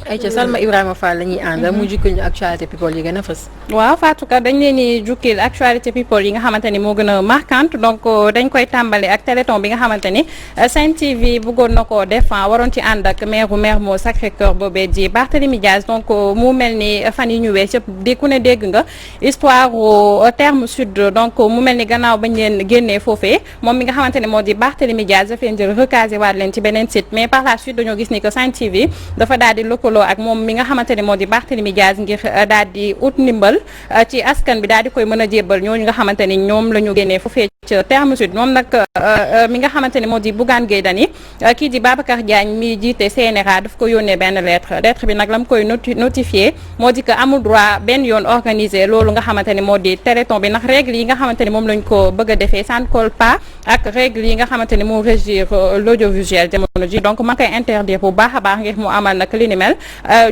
ayca Salma Ibrahima Fall la ñuy àndal mu jukkil ñu actualité people yi gën a fës. waaw Fatou Ka dañ leen di jukkil actualité people yi nga xamante ni moo gën a marquante donc dañ koy tàmbali ak téléthon bi nga xamante ni Sen TV bëggoon na koo def waroon ci ànd ak maire moo Sacré-Cœur boobee di Barthélémy Diaz donc mu mel ni fan yi ñu wees yëpp di ku ne dégg nga histoire au terme sud donc mu mel ni gannaaw bañ leen génnee foofee moom mi nga xamante ni moo di Barthélémy Diaz daf leen jël recasé waat leen ci beneen site mais par la suite dañoo gis ni que Sen TV dafa daal di lëkkaloo ak moom mi nga xamante ne moo di Barthélémy Diaz ngir daal di ut ndimbal ci askan bi daal di koy mën a jébbal ñooñu nga xamante ni ñoom la ñu génnee foofee ci terme sud moom nag mi nga xamante ne moo di Bougane Gueye Dany kii di Babacar Diagne mi jiite CNRA daf ko yónnee benn lettre bi nag la mu koy notifié moo di que amul droit benn yoon organiser loolu nga xamante ne moo di téléthon bi ndax règle yi nga xamante ne moom lañ ko bëgg a defee ça ne colle pas ak règle yi nga xamante ne moo régir l'audiovisuel jamono ji donc ma koy interdire bu baax a baax ngir mu amal nag li ni mel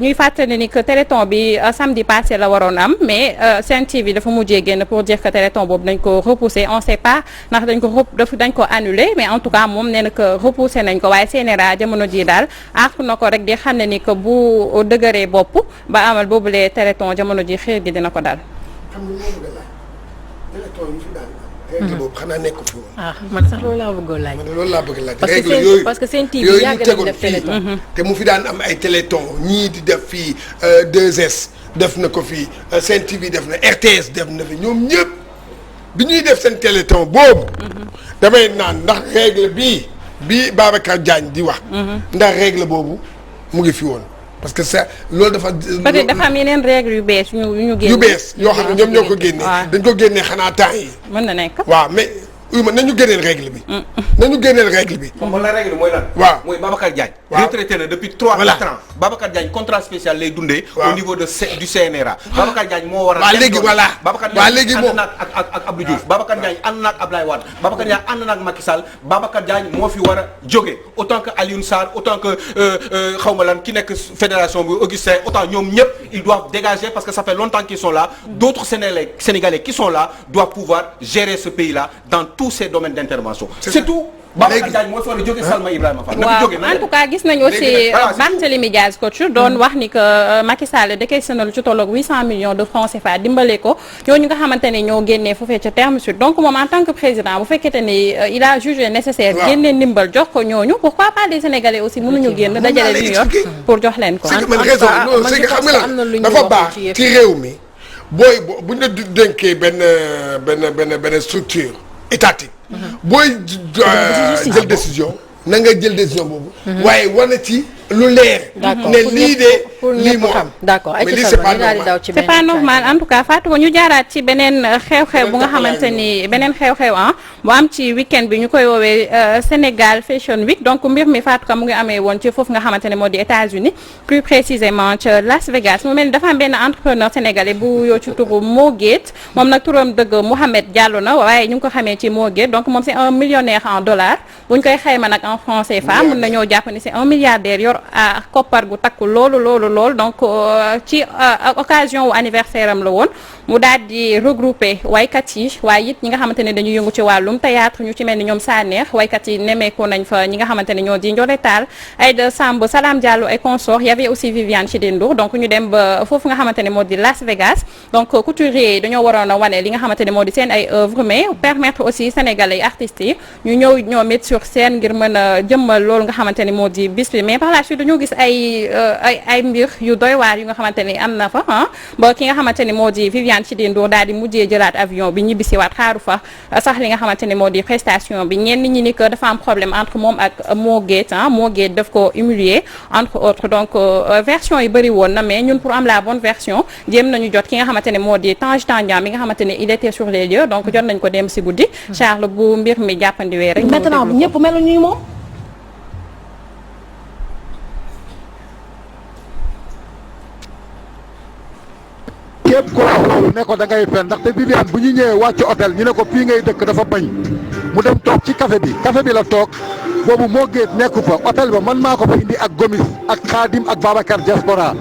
ñuy fàttali ni que téléthon bi samedi passé la waroon am mais Sen TV dafa mujjee génn pour dire que téléthon boobu dañ ko repousser on sait pas ndax dañ ko annulé mais en tout cas moom nee na que repousser nañ ko waaye CNRA jamono ji daal àq na ko rek di xam ne ni que bu dëgëree bopp ba amal boobulee téléthon jamono ji xëy gi dina ko daal. xam nga moom la téléthon yi fi daan règle boobu xanaa nekkul fi woon. man sax loolu laa bëggoon laaj. man loolu laa bëgg laaj. parce règle yooyu parce que Sen TV yàgg nañ def téléthon te mu fi daan am ay téléthon ñii di def fii 2S def na ko fii Sen TV def na RTS def na fi ñoom ñëpp bi ñuy def seen téléthon boobu. damay naan ndax règle bii Babacar Diagne di wax. ndax règle boobu mu ngi fi woon. parce que ça loolu dafa. peut-être dafa am yeneen règles yu bees ñu génne. yu bees yoo xam ne ñoom ñoo ko génnee. dañ ko génnee xanaa temps yi. mën na nekk. waaw mais nañu génneel règle bi. nañu génneel règle bi. moom la règle mooy lan. waaw mooy Babacar Diagne. waaw retraité na depuis 3-4 ans. Babacar Diagne contrat spécial lay dundee. au niveau du CNRA. Babacar Diagne moo war a. waaw léegi voilà Babacar Diagne ànd na ak Abdou Diouf. Babacar Diagne ànd na ak Abdoulaye Wade. Babacar Diagne ànd na ak Macky Sall. Babacar Diagne moo fi war a jóge autant que Alioune Sarr autant que xaw ma lan ki nekk fédération bi Augustin autant ñoom ñëpp ils doivent dégager parce que ça fait longtemps qu'ils sont là. D'autres Sénégalais qui sont là doivent pouvoir gérer ce pays-là dans tous ces domaines d'intervention. C'est tout. Babacar Diagne moo fi war a jóge Salma Ibrahima Fall. waaw en tout cas gis nañu aussi Barthélémy Diaz coach doon wax ni que Macky Sall da koy sënal ci tolloog 800 millions de francs CFA dimbale ko ñooñu nga xamante ne ñoo génnee foofee ca terme sud donc moom en tant que président bu fekkente ni il a jugé nécessaire génnee ndimbal jox ko ñooñu pourquoi pas les Sénégalais aussi mënuñu génn dajale li ñu yor pour jox leen ko. c'est que man raison non c'est que xam nga la dafa baax ci réew mi booy buñ la dénkee benn structure étatique booy jël décision na nga jël décision boobu waaye wane ci lu leer ne lii de lii moo am d'accord mais lii c'est pas normal en tout cas Fatou ñu jaaraat ci beneen xew-xew bu nga xamante ni beneen xew-xew bu am ci week-end bi ñu koy woowee Sénégal Fashion Week donc mbir mi Fatou Ka mu ngi amee woon ci foofu nga xamante ne moo di États-Unis plus précisément ca Las Vegas mu mel ni dafa am benn entrepreneur sénégalais bu yoo ci turu Mo Gates moom nag turam dëgg Mouhamed Diallo na waaye ñu ngi ko xamee ci Mo Gates donc moom c'est un millionnaire en dollars bu ñu koy xayma nag en francs CFA mën nañoo jàpp ni c'est un milliardaire yor koppar gu takku lool donc ci occasion wu anniversaire am la woon mu daal di regrouper waykat yi waaye it ñi nga xamante ne dañuy yëngu ci wàllum théâtre ñu ci mel ni ñoom Saneex waykat yi nemmeeku nañ fa ñi nga xamante ne ñoo di Ndiolé Tall Aïda Samb Salam Diallo et consorts y avait aussi Viviane Chidid Ndour donc ñu dem ba foofu nga xamante ne moo di Las Vegas donc couturier yi dañoo waroon a wane li nga xamante ne moo di seen ay œuvres mais permettre aussi sénégalais artistes yi ñu ñëw ñoom it sur scène ngir mën a jëmmal loolu nga xamante ne moo di bis bi mais par la suite dañoo gis ay mbir yu doy waar yu nga xamante ni am na fa ba ki nga xamante ni moo di Viviane Chidid Ndour daal di mujjee jëlaat avion bi ñibbisiwaat xaaru fa sax li nga xamante ni moo di prestation bi ñenn ñi ni que dafa am problème entre moom ak Mo Gates Mo Gates daf ko humilier entre autres donc version yi bëri woon na mais ñun pour am la bonne version jéem nañu jot ki nga xamante ne moo di Tange Tandian mi nga xamante ne il était sur les lieux donc jot nañ ko dem si guddi Charles bu mbir mi jàppandiwee rek maintenant ñëpp melu ñuy moom képp ku wax loolu ne ko da ngay fen ndaxte Viviane bu ñu ñëwee wàcc hôtel ñu ne ko fii ngay dëkk dafa bañ mu dem toog ci café bi la toog boobu Mo Gates nekku fa hôtel ba man maa ko fa indi ak Gomis ak Khadim ak Babacar Diaspora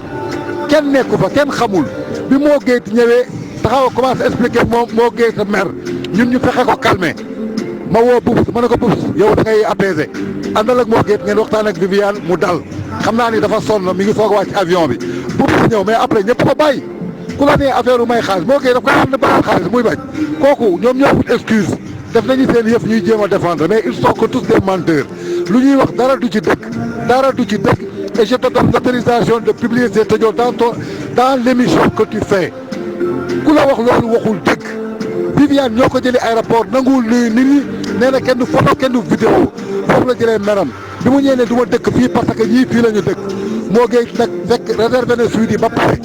kenn nekku fa kenn xamul bi Mo Gates ñëwee taxaw a commencé expliquer moom Mo Gates mer ñun ñu fexe ko calmer ma woo Boubs ma ne ko Boubs yow da ngay apaiser àndal ak moo géet ngeen waxtaan ak Viviane mu dal xam naa ni dafa sonn mi ngi soog a wàcc avion bi bu mu ñëw mais après ñëpp ko bàyyi ku la nee affaire u may xaalis moo géet daf ko xam ne bàyyi xaalis muy bañ kooku ñoom ñoo wut excuse def nañu seen yëf ñuy jéem a défendre mais ils sont que tous des menteurs lu ñuy wax dara du ci dëgg et je te donne l'autorisation de publier cet audio dans l'émission que tu fais ku la wax loolu waxul dëgg Viviane ñoo ko jëlee aéroport nanguwul nuyu nit ñi nee na kenn du photo kenn du vidéo foofu la jëlee meram bi mu ñëwee ne du ma dëkk fii parce que ñii fii la ñu dëkk moo géey nag fekk réservé na suite yi ba pare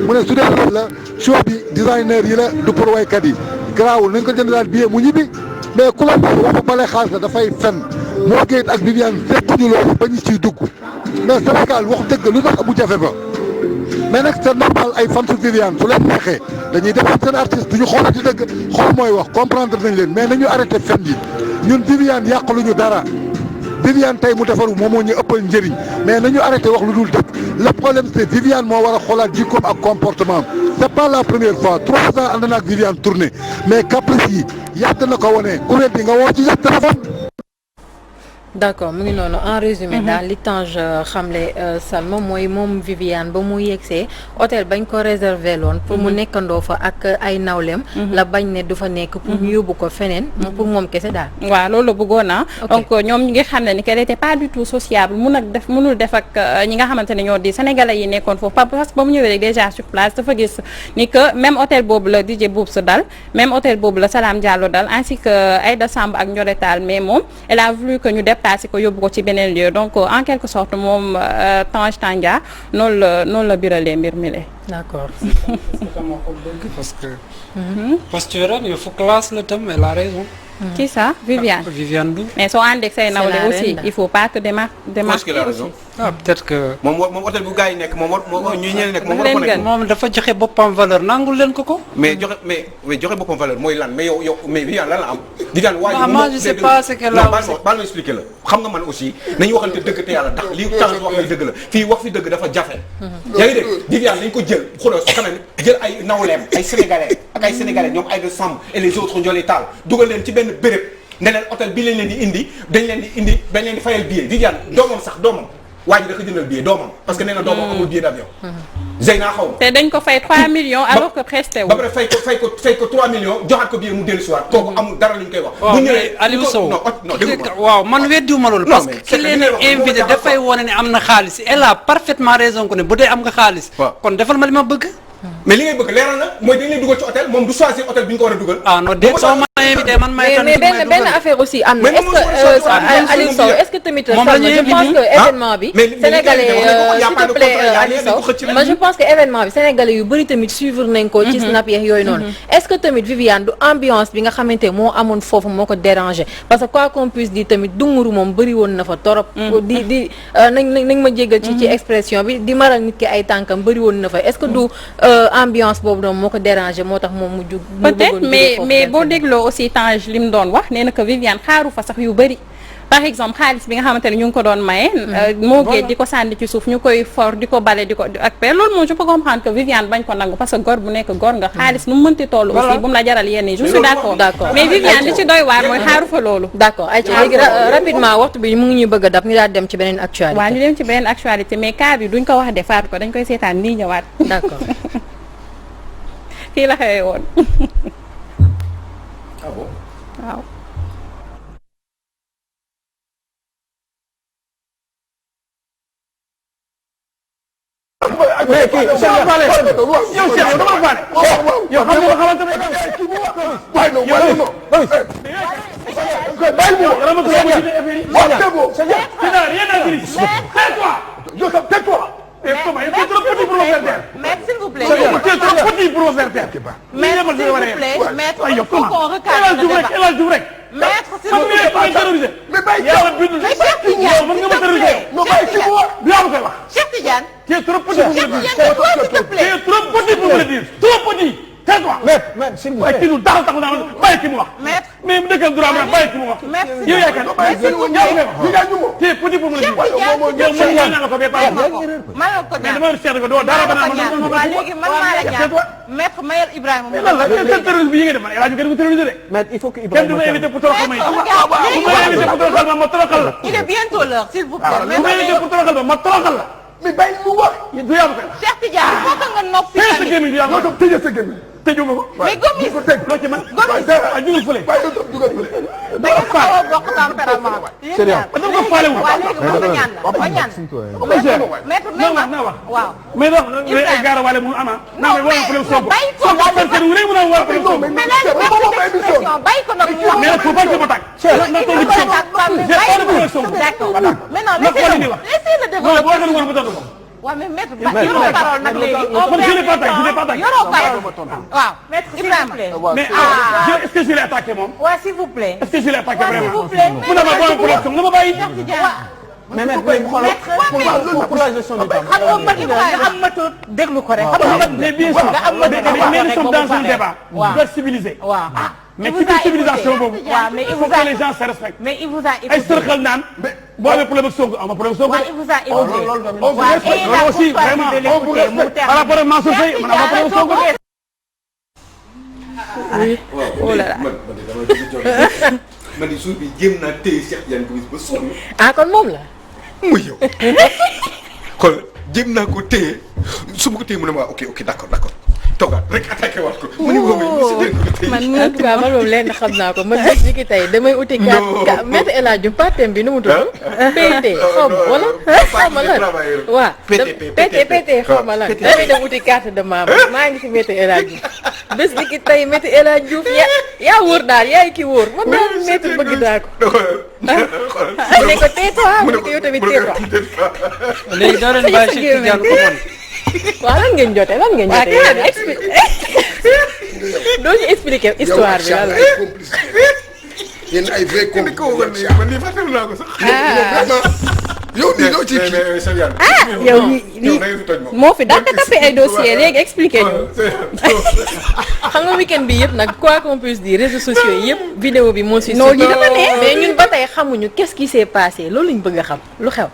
mu ne su dee loolu la show bi designer yi la du pour waykat yi garaawul nañ ko jënd daal billet mu ñibbi mais ku la waxu bale xaalis la dafay fen moo géey ak Viviane fekkuñu loolu ba ñu ciy dugg mais Sénégal wax dëgg lu tax bu jafe ba mais nag c'est normal ay fan su Viviane su leen neexee dañuy defar seen artiste duñu xoolati dëgg xool mooy wax comprendre nañ leen mais nañu arrêté fen yi ñun Viviane yàqaluñu dara Viviane tey mu defaru moom moo ñu ëppal njëriñ mais nañu arrêté wax lu dul dëgg le problème c'est Viviane moo war a xoolaat jikkoom ak comportement c'est pas la première fois 3 ans ànd na ak Viviane tournée mais caprice yi yàgg na ko wone ku weddi nga woo ci sa téléphone. d'accord mu ngi noonu en résumé daal li Tange xamle Salma mooy moom Viviane ba mu yegsee hôtel bañ ko réservé loon pour mu nekkandoo fa ak ay nawleem la bañ ne du fa nekk pour ñu yóbbu ko feneen pour moom kese daal waaw loolu la bëggoon na donc ñoom ñi ngi xam ne ni qu'elle était pas du tout sociable mënul def ak ñi nga xamante ne ñoo di sénégalais yi nekkoon foofu parce que ba mu ñëwee rek déjà sur place dafa gis ni que même hôtel boobu la DJ Boubs dal même hôtel boobu la Salam Diallo dal ainsi que Aïda Samb ak Ndiolé Tall mais moom elle a voulu que ñu déplacé ko yóbbu ko ci beneen lieu donc en quelque sorte moom Tange Tandian noonu la biralee mbir mi le d'accord dama ko bëgg parce que posture am il faut classe la tam elle a raison. Qui ça Viviane Viviane Ndour. mais soo ànd ak say nawle aussi il faut pas te démarquer raison. ah peut-être que. moom hôtel bu gars yi nekk moom ñu ñëw nekk moom war ko nekk. moom dafa joxe boppam valeur nangul leen ko. mais joxe boppam valeur mooy lan mais yow mais Viviane lan la am. Viviane waa moi je sais pas ce qu'elle a baal ma expliquer la xam nga man aussi nañu waxante dëgg te yàlla tax li Tange wax fi dëgg la fii wax fi dëgg dafa jafe. yaa ngi dégg Viviane nañu ko jël xoolal quand même jël ay nawleem ay sénégalais ak ay sénégalais ñoom Aïda Samb et les autres Ndiolé Tall dugal leen ci benn béréb ne leen hôtel bi lañ leen di indi dañ leen di fayal billet Viviane doomam waa ji da ko jëndal billet doomam parce que nee na doomam amul billet d'avion. Zeyna xaw ma. te dañ ko fay 3 millions alors que presté wu. ba pare fay ko 3 millions joxaat ko billet mu dellu si waat kooku amul dara lu ñu koy wax. bu ñëwee Aliou Sow non dégg nga waaw man weddiwuma loolu. parce que ki leen invité dafay wane ne am na xaalis elle a parfaitement raison ko ne bu dee am nga xaalis. kon defal ma li ma bëgg. mais li ngay bëgg leeral na mooy dañ lay dugal ci hôtel moom du choisir hôtel bi ñu ko war a dugal. ah non déet soo ma invité man may tànn mais benn affaire aussi am na est-ce que Aliou Sow est-ce que tamit je pense que événement bi sénégalais s'il te plaît Aliou Sow man je pense que événement bi sénégalais yu bëri tamit suivre nañ ko ci snap yeex yooyu noonu est-ce que tamit Viviane du ambiance bi nga xamante moo amoon foofu moo ko dérangé parce que quoi qu'on puisse dire tamit dunguru moom bëri woon na fa torop di nañ ma jéggal ci expression bi di maral nit ki ay tànkam bëri woon na fa est-ce que du ambiance boobu noonu moo ko dérangé moo tax moom mu jug peut-être mais boo dégloo aussi Tange li mu doon wax nee na que Viviane xaaru fa sax yu bëri par exemple xaalis bi nga xamante ne ñu ngi ko doon maye moo géej di ko sànni ci suuf ñu koy for di ko bale di ko ak pe loolu moom je peux comprendre que Viviane bañ ko nangu parce que gor bu nekk gor nga xaalis nu mu mënti toll aussi bu mu la jaral yenn yi je suis d'accord mais Viviane li ci doy waar mooy xaaru fa loolu d'accord ay ci léegi rapidement waxtu bi mu ngi ñuy bëgg a dab ñu daal dem ci beneen actualité waaw ñu dem ci beneen actualité mais cas bi duñ ko wax de faatu ko dañ koy seetaan nii ñëwaat d'accord fii la xewee woon waaw mais kii yow Cheikh yow dama faale yow xam nga xamante ne waaye non waaye non bàyyi mu tais-toi mais comment tu es trop petit pour me faire taire. Maître, s'il vous plaît. Tu es trop petit pour me faire taire. Maître, s'il vous plaît. Maître, il faut qu'on recadre le débat. Maître, s'il vous plaît. mais bàyyi Cheikh Tidiane, s'il te plaît. non bàyyi kii bu wax. Cheikh Tidiane. Tu es trop petit pour me le dire. S'il te plaît. Tu es trop petit pour me le dire. Trop petit. Tais-toi. Maître, s'il vous plaît. Kii nu taxaw naa bàyyi kii mu wax. Maître. mais mu dëkkal droit ma bàyyi kii mu wax. Merci. yow yaay kan. Tu es petit pour me le dire. maître Mayel Ibrahima il faut que Ibrahima il est bientôt l'heure s'il vous plaît. mais bàyyi mu wax. Cheikh Tidiane il faut que nga noppi tamit. tëjuma ko. mais Gomis ko tëj loo ci mën. Gomis jugal fële. bàyyi doon jugal fële. da ngeen xaw a bokk tempérament. sérieux ba léegi mën nga ñaan la ba ñaan. maître na wax waaw. mais donc mais gaara wala mu ama. non mais bàyyi ko bàyyi ko nag mu wax. mais faut pas que ma tàgg. d'accord maintenant laissez-le développer. waaw mais maître yoroo parole nag léegi. yoroo parole waaw maître Ibrahima. mais est-ce que je l'ai attaqué moom. waaw s'il vous plaît. est-ce que je l'ai attaqué vraiment. s'il vous plaît. mu ne ma booy production nga ma bàyyi. mais pour la gestion du temps. xam nga nga am matut déglu ko rek. mais bien sûr mais nous sommes dans un débat. waaw doit civiliser. waaw mais ci biir civilisation boobu. waaw mais il faut que les gens se respectent. mais il vous a écouté. ay sërxal naan. boo amee problème ak Sonko am na problème Sonko. waaw il vous a écouté. loolu aussi vraiment par rapport ak Mansour Faye man am na problème Sonko. oui oh là là. man de suuf bi jéem naa téye Cheikh Tidiane Gomis ba sonn. ah kon moom la. muy yow. kon jéem naa ko téye su ma ko téye mu ne ma ok d'accord toogaat rek attaqué waat ko. mu ne ma man en tout cas man moom lenn xam naa ko man bés ni ki tey damay uti. non Maître El Hadji Diouf partem bi nu mu tudd. PT xaw ma wala. xaw ma lan waaw. PT xaw ma lan. damay dem uti carte de membre maa ngi si Maître El Hadji Diouf bés ni ki tey Maître El Hadji Diouf yaa wóor daal yaay ki wóor man daal maître bëgg naa ko. ne ko tais-toi mu ne ko yow tamit tais-toi. léegi doo leen bàyyi Cheikh Tidiane ko man. waaw lan ngeen jotee doo ñu expliquer histoire bi lan la. yéen ay vrai compliqué. man lii fàttali naa ko sax. yow nii doo ci kii. yow moo fi daal tapé ay dossiers léegi expliqué ñu. xam nga week-end bi yëpp nag quoi qu'on puisse dire réseaux sociaux yi yëpp vidéo bi moo si. non lii dafa neex mais ñun ba tey xamuñu qu'est-ce qui s'est passé loolu lañ bëgg a xam lu xew.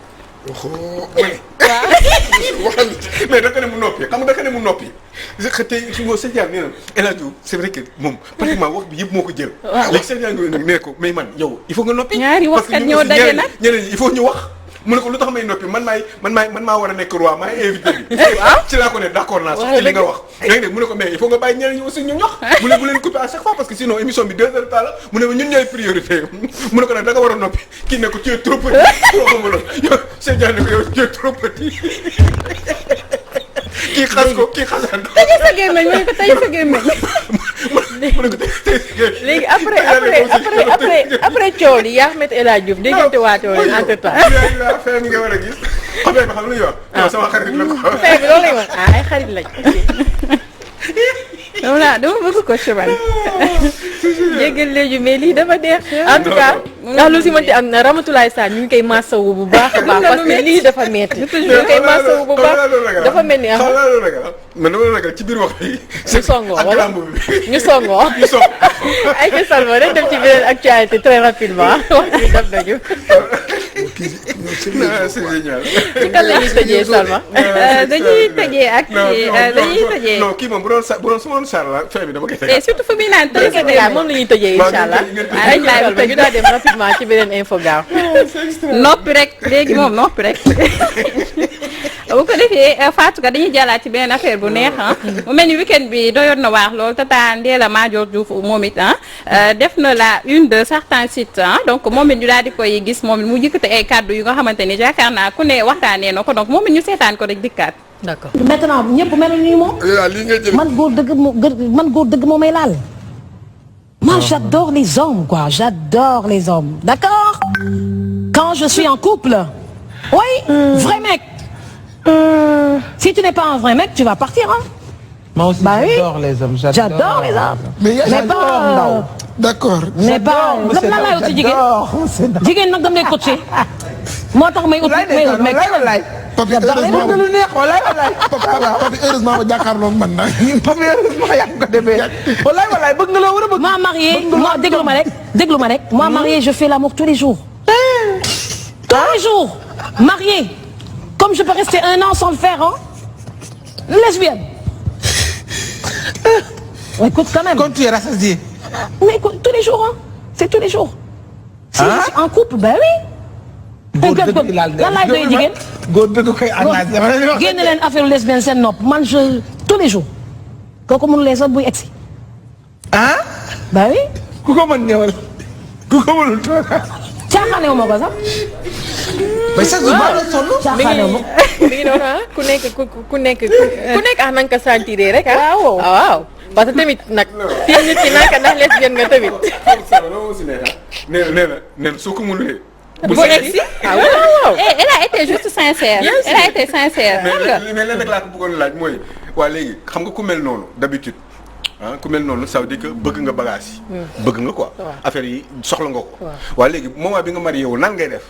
mais da nga ne mu noppi xam nga da nga ne mu noppi tey su ma Cheikh Tidiane nee na El Hadji Diouf c'est vrai que moom pratiquement wax bi yëpp moo ko jël. waaw léegi Cheikh Tidiane nag nee ko mais man yow il faut nga noppi. ñaari waxkat ñoo daje nag ñeneen ñi il faut ñu wax. mu ne ko lu tax may noppi man maa war a nekk roi maay invité bi. waaw ci laa ko ne d'accord naa sax ci li nga wax. yaa ngi dégg mu ne ko mais il faut nga bàyyi ñeneen ñi aussi ñu wax. mu ne bu leen couper à chaque fois parce que sinon émission bi 2 heures de temps la mu ne ma ñun ñooy priorité mu ne ko nag da nga war a noppi kii ne ko tu es trop petit. yow Cheikh Tidiane ne ko yow tu es trop petit. kii xas ko kii xasaan. tëjee sa gémmiñ mu ne ko tëjee sa gémmiñ. mu ne ko tëjee sa gémmiñ. léegi après coow li yaa Maître El Hadji Diouf déggante waatoo leen entre temps. waaw fee mi nga war a gis. affaire bi xam lu ñuy wax. non sama xarit la ko. fee bi loolu lay wax ay xarit lañ. dama bëgg ko cheval. jéggal léegi mais lii dafa neex. en tout cas ndax lu si mënti am na Ramatoulaye Sarr ñu ngi koy masawu bu baax a baax parce que lii dafa metti. ñu ngi koy masawu bu baax dafa mel ni xam man dama ragal ci biir wax bi. ñu songoo wala ñu songoo. ay ca Salma rek dem ci beneen actualité très rapidement wax bi def nañu. c'est génial. ci kan la ñuy tëjee Salma. dañuy tëjee ak dañuy tëjee. non kii moom bu doon su ma doon Sarr la fin bi dama koy tëjee. surtout fu muy naan tëjee sa Sénégal moom la ñuy tëjee incha allah. ay laaj ñu daal dem rapidement ci beneen info gaaw. noppi rek léegi moom noppi rek. bu ko defee Fatou Ka dañuy jàllaat ci beneen affaire bu neex mu mel ni week-end bi doyoon na waax lool Tata Ndella Madior Diouf moom it def na la une de certains sites donc moom it ñu daal di koy gis moom it mu yëkkati ay kàddu yu nga xamante ni jaakaar naa ku ne waxtaanee na ko donc moom it ñu seetaan ko rek dikkaat. d'accord maintenant ñëpp mel ni moom. man góor dëgg moo may laal. moi j'adore les hommes quoi j'adore les hommes d'accord. quand je suis en couple. oui vrai mec. si tu n'es pas un vrai mec tu vas partir hein. moi aussi j'adore les hommes j'adore les hommes. mais pas d'accord. mais pas lan laa ut ci jigéen nag dam lay coaché. moo tax may ut mec. papi heureusement ma jàkkaarloo man nag. papi heureusement yaa ko demee. walaay bëgg nga la war a bëgg. moi marié moi déglu ma rek moi marié je fais l'amour tous les jours. tous les jours. mariée, comme je peux rester 1 an sans le faire, hein. Lesbienne. Écoute quand même. Quand tu es rassasié. Mais écoute, tous les jours, hein. C'est tous les jours. Si je suis en couple, ben oui. góor dëgg lan laay doy jigéen. góor dëgg koy engagé. génne leen affaire lesbienne seen nopp man je tous les jours. kooku mënulee sax buy egsi. ah. ben oui. ku ko mën ñëwal. ku ko mënul toog. caaxaanewu ma ko sax. mais chaque jour maa ngi sonn. caaxaanewu ma. mi ngi noonu ah ku nekk ah na nga ko sentir rek ah. waaw parce que tamit nag. fii nit ki naka ndax lesbienne nga tamit. nee na soo ko mënulee. bu egsi waaw. elle a été juste sincère. elle a été sincère. mais lenn rek laa ko bëggoon laaj mooy waa léegi xam nga ku mel noonu d'habitude ah ku mel noonu ça veut dire que bëgg nga bagage yi. bëgg nga quoi. affaire yi soxla nga ko. waa léegi moment bi nga marié wu nan ngay def.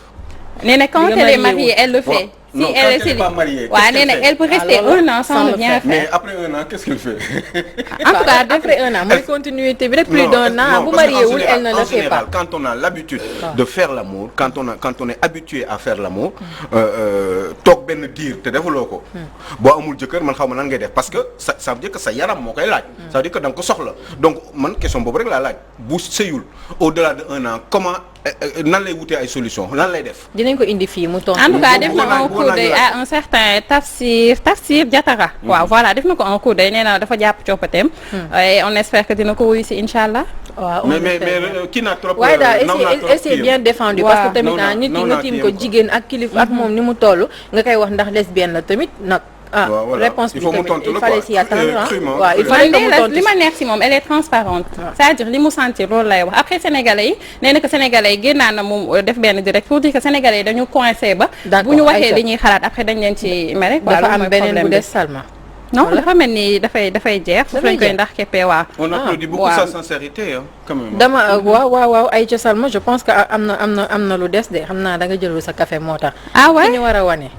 nee na quand elle est mariée elle le fait. si elle est pas mariée. waaw nee na elle peut rester 1 an sans le bien faire. mais après 1 an qu'est-ce qu'elle fait. en tout cas après 1 an mooy continuité bi rek plus d'1 an bu marié wul elle ne le fait pas. quand on a l'habitude de faire l'amour quand on est habitué à faire l'amour toog benn diir te defuloo ko. boo amul jëkkër man xaw ma nan ngay def parce que ça veut dire que sa yaram moo koy laaj. ça veut dire que da nga ko soxla donc man question boobu rek laa laaj bu sëyul au-delà de 1 an comment nan lay wutee ay solution nan lay def. dinañ ko indi fii mu tontu. en tout cas def na un coup d'œil à un certain Tafsir Diatara. waaw voilà def na ko un coup d'œil nee na dafa jàpp coppateem. et on espère que dina ko wuyu si incha allah. waaw mais kii naa trop. waaye daal c'est bien défendu. parce que tamit nit ñi nga tiim ko jigéen ak kilifa ak moom ni mu toll nga koy wax ndax lesbienne la tamit nag. réponse bi tamit il fallait s'y attendre waaw il fallait que mu tontu li ma neex si moom elle est transparente. c'est-à-dire li mu sentir loolu lay wax après sénégalais yi nee na que sénégalais yi génnaan na mu def benn direct pour dire que sénégalais yi dañu coincé ba. bu ñu waxee li ñuy xalaat après dañ leen ci mere. dafa am beneen bu des Salma. non dafa mel ni dafay jeex. foofu lañ koy ndax keppee waa. on applaudit beaucoup sa sincérité quand même. dama waaw ay ca Salma je pense que am na lu des de xam naa da nga jëlul sa café moo tax. ah waay ñu war a wane.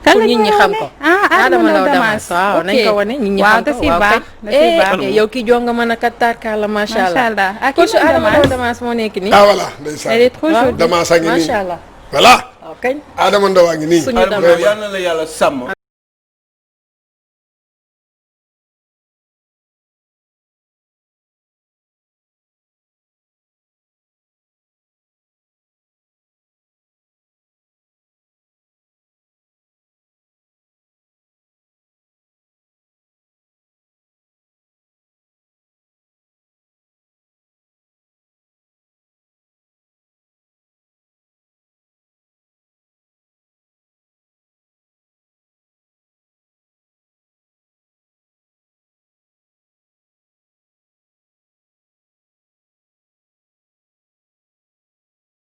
kan pour nit ñi xam ko. Adama Ndaw Damas waaw nañ ko wane nit ñi xam ko waaw kay yow kii jonga mën a kat tarkala macha allah. coach Adama Ndaw Damas moo nekk nii. ah voilà ndeysaan elle est trop jolie Damas a ngi nii macha allah. voilà. waaw kañ Adama Ndaw a ngi nii. suñu Damas yal na la yàlla sàmm.